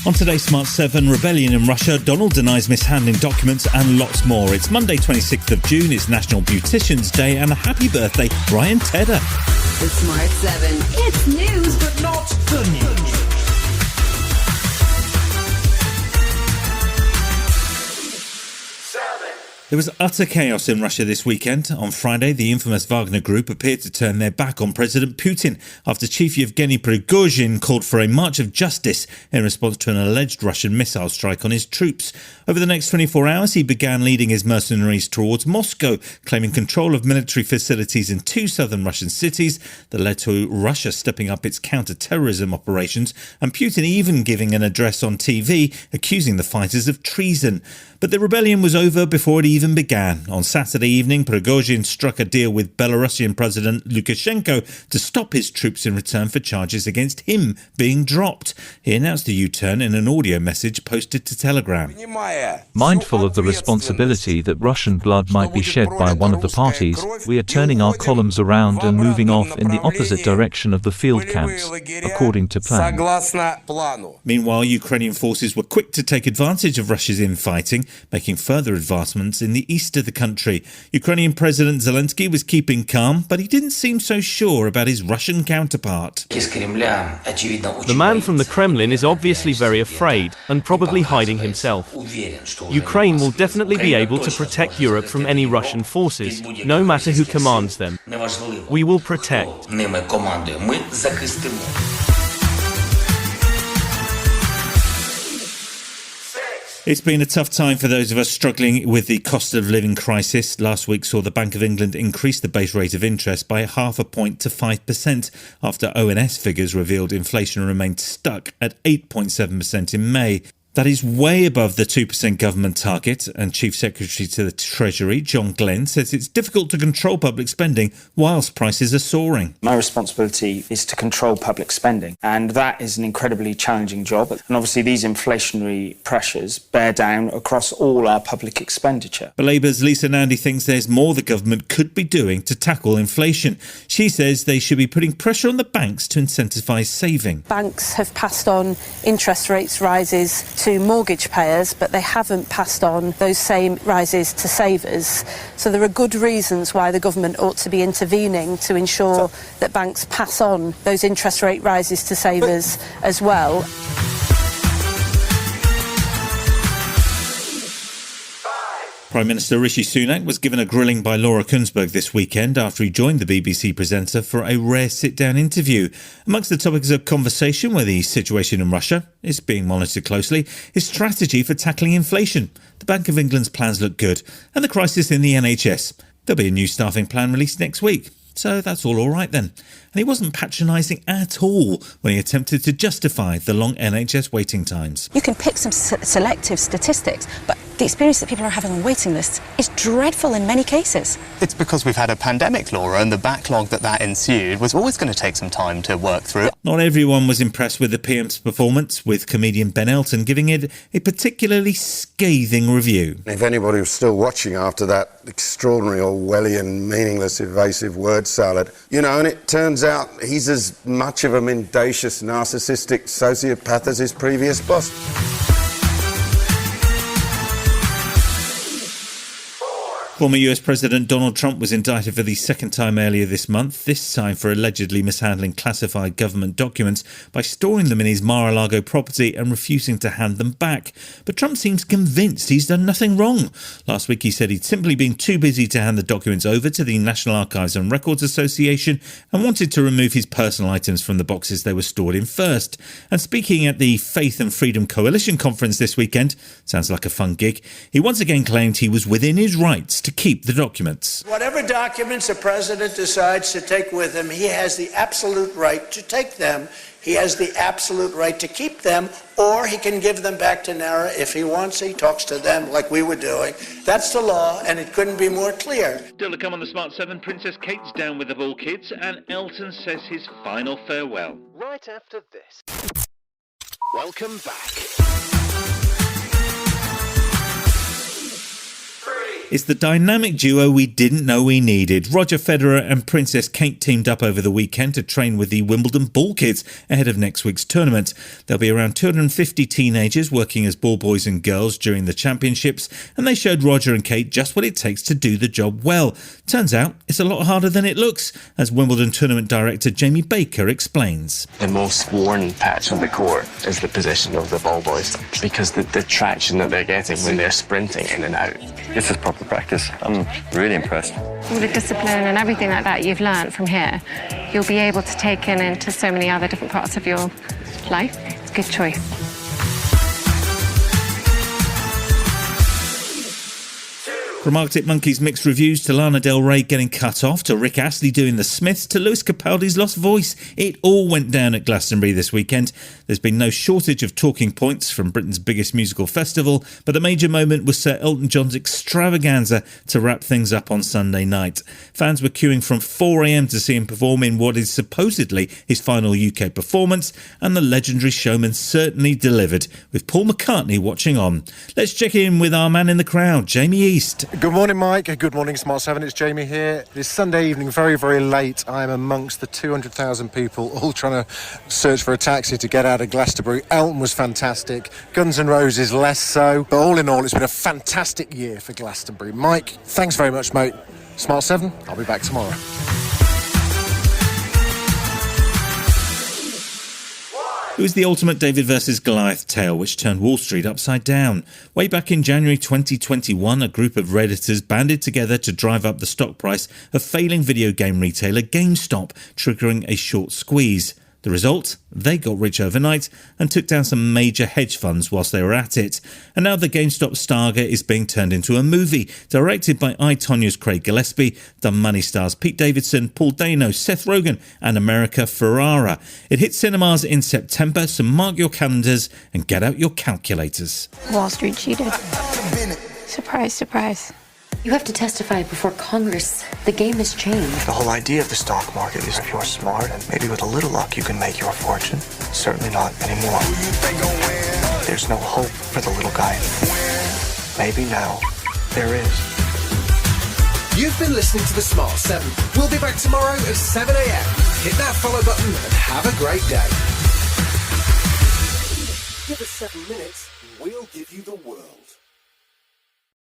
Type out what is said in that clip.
On today's Smart 7, rebellion in Russia, Donald denies mishandling documents and lots more. It's Monday 26th of June, it's National Beautician's Day, and a happy birthday, Brian Tedder. The Smart 7, it's news, but not the news. There was utter chaos in Russia this weekend. On Friday, the infamous Wagner Group appeared to turn their back on President Putin after Chief Yevgeny Prigozhin called for a march of justice in response to an alleged Russian missile strike on his troops. Over the next 24 hours, he began leading his mercenaries towards Moscow, claiming control of military facilities in two southern Russian cities that led to Russia stepping up its counter-terrorism operations, and Putin even giving an address on TV accusing the fighters of treason. But the rebellion was over before it even began. On Saturday evening, Prigozhin struck a deal with Belarusian President Lukashenko to stop his troops in return for charges against him being dropped. He announced a U-turn in an audio message posted to Telegram. Mindful of the responsibility that Russian blood might be shed by one of the parties, we are turning our columns around and moving off in the opposite direction of the field camps, according to plan. Meanwhile, Ukrainian forces were quick to take advantage of Russia's infighting, making further advancements in the east of the country. Ukrainian President Zelensky was keeping calm, but he didn't seem so sure about his Russian counterpart. The man from the Kremlin is obviously very afraid and probably hiding himself. Ukraine will definitely be able to protect Europe from any Russian forces, no matter who commands them. We will protect. It's been a tough time for those of us struggling with the cost of living crisis. Last week saw the Bank of England increase the base rate of interest by 0.5 point to 5% after ONS figures revealed inflation remained stuck at 8.7% in May. That is way above the 2% government target, and Chief Secretary to the Treasury, John Glenn, says it's difficult to control public spending whilst prices are soaring. My responsibility is to control public spending, and that is an incredibly challenging job. And obviously these inflationary pressures bear down across all our public expenditure. But Labour's Lisa Nandy thinks there's more the government could be doing to tackle inflation. She says they should be putting pressure on the banks to incentivise saving. Banks have passed on interest rates rises to mortgage payers, but they haven't passed on those same rises to savers. So there are good reasons why the government ought to be intervening to ensure that banks pass on those interest rate rises to savers as well. Prime Minister Rishi Sunak was given a grilling by Laura Kuenssberg this weekend after he joined the BBC presenter for a rare sit-down interview. Amongst the topics of conversation were the situation in Russia, it's being monitored closely, his strategy for tackling inflation, the Bank of England's plans look good, and the crisis in the NHS. There'll be a new staffing plan released next week. So that's all right then. And he wasn't patronising at all when he attempted to justify the long NHS waiting times. You can pick some selective statistics, but the experience that people are having on waiting lists is dreadful in many cases. It's because we've had a pandemic, Laura, and the backlog that ensued was always going to take some time to work through. Not everyone was impressed with the PM's performance, with comedian Ben Elton giving it a particularly scathing review. If anybody was still watching after that extraordinary Orwellian, meaningless, evasive word salad, and it turns out he's as much of a mendacious, narcissistic sociopath as his previous boss. Former US President Donald Trump was indicted for the second time earlier this month, this time for allegedly mishandling classified government documents by storing them in his Mar-a-Lago property and refusing to hand them back. But Trump seems convinced he's done nothing wrong. Last week he said he'd simply been too busy to hand the documents over to the National Archives and Records Association and wanted to remove his personal items from the boxes they were stored in first. And speaking at the Faith and Freedom Coalition conference this weekend, sounds like a fun gig, he once again claimed he was within his rights to keep the documents. Whatever documents the president decides to take with him, he has the absolute right to take them. He has the absolute right to keep them, or he can give them back to NARA if he wants. He talks to them like we were doing. That's the law, and it couldn't be more clear. Still to come on the Smart 7, Princess Kate's down with the ball kids, and Elton says his final farewell. Right after this. Welcome back. 3, It's the dynamic duo we didn't know we needed. Roger Federer and Princess Kate teamed up over the weekend to train with the Wimbledon ball kids ahead of next week's tournament. There'll be around 250 teenagers working as ball boys and girls during the championships, and they showed Roger and Kate just what it takes to do the job well. Turns out it's a lot harder than it looks, as Wimbledon tournament director Jamie Baker explains. The most worn patch on the court is the position of the ball boys, because the traction that they're getting when they're sprinting in and out. This is proper practice. I'm really impressed. All the discipline and everything like that you've learned from here, you'll be able to take into so many other different parts of your life. It's a good choice. From Arctic Monkeys' mixed reviews to Lana Del Rey getting cut off, to Rick Astley doing the Smiths, to Lewis Capaldi's lost voice, it all went down at Glastonbury this weekend. There's been no shortage of talking points from Britain's biggest musical festival, but the major moment was Sir Elton John's extravaganza to wrap things up on Sunday night. Fans were queuing from 4 a.m. to see him perform in what is supposedly his final UK performance, and the legendary showman certainly delivered, with Paul McCartney watching on. Let's check in with our man in the crowd, Jamie East. Good morning, Mike. Good morning, Smart 7. It's Jamie here. It's Sunday evening, very, very late. I am amongst the 200,000 people all trying to search for a taxi to get out of Glastonbury. Elton was fantastic. Guns N' Roses less so. But all in all, it's been a fantastic year for Glastonbury. Mike, thanks very much, mate. Smart 7, I'll be back tomorrow. It was the ultimate David versus Goliath tale which turned Wall Street upside down. Way back in January 2021, a group of Redditors banded together to drive up the stock price of failing video game retailer GameStop, triggering a short squeeze. The result? They got rich overnight and took down some major hedge funds whilst they were at it. And now the GameStop saga is being turned into a movie, directed by I, Tonya's Craig Gillespie, Dumb Money stars Pete Davidson, Paul Dano, Seth Rogen and America Ferrara. It hits cinemas in September, so mark your calendars and get out your calculators. Wall Street cheated. Surprise, surprise. You have to testify before Congress. The game has changed. The whole idea of the stock market is if you're smart and maybe with a little luck you can make your fortune. Certainly not anymore. There's no hope for the little guy. Maybe now there is. You've been listening to the Smart 7. We'll be back tomorrow at 7 a.m. Hit that follow button and have a great day. Give us 7 minutes and we'll give you the world.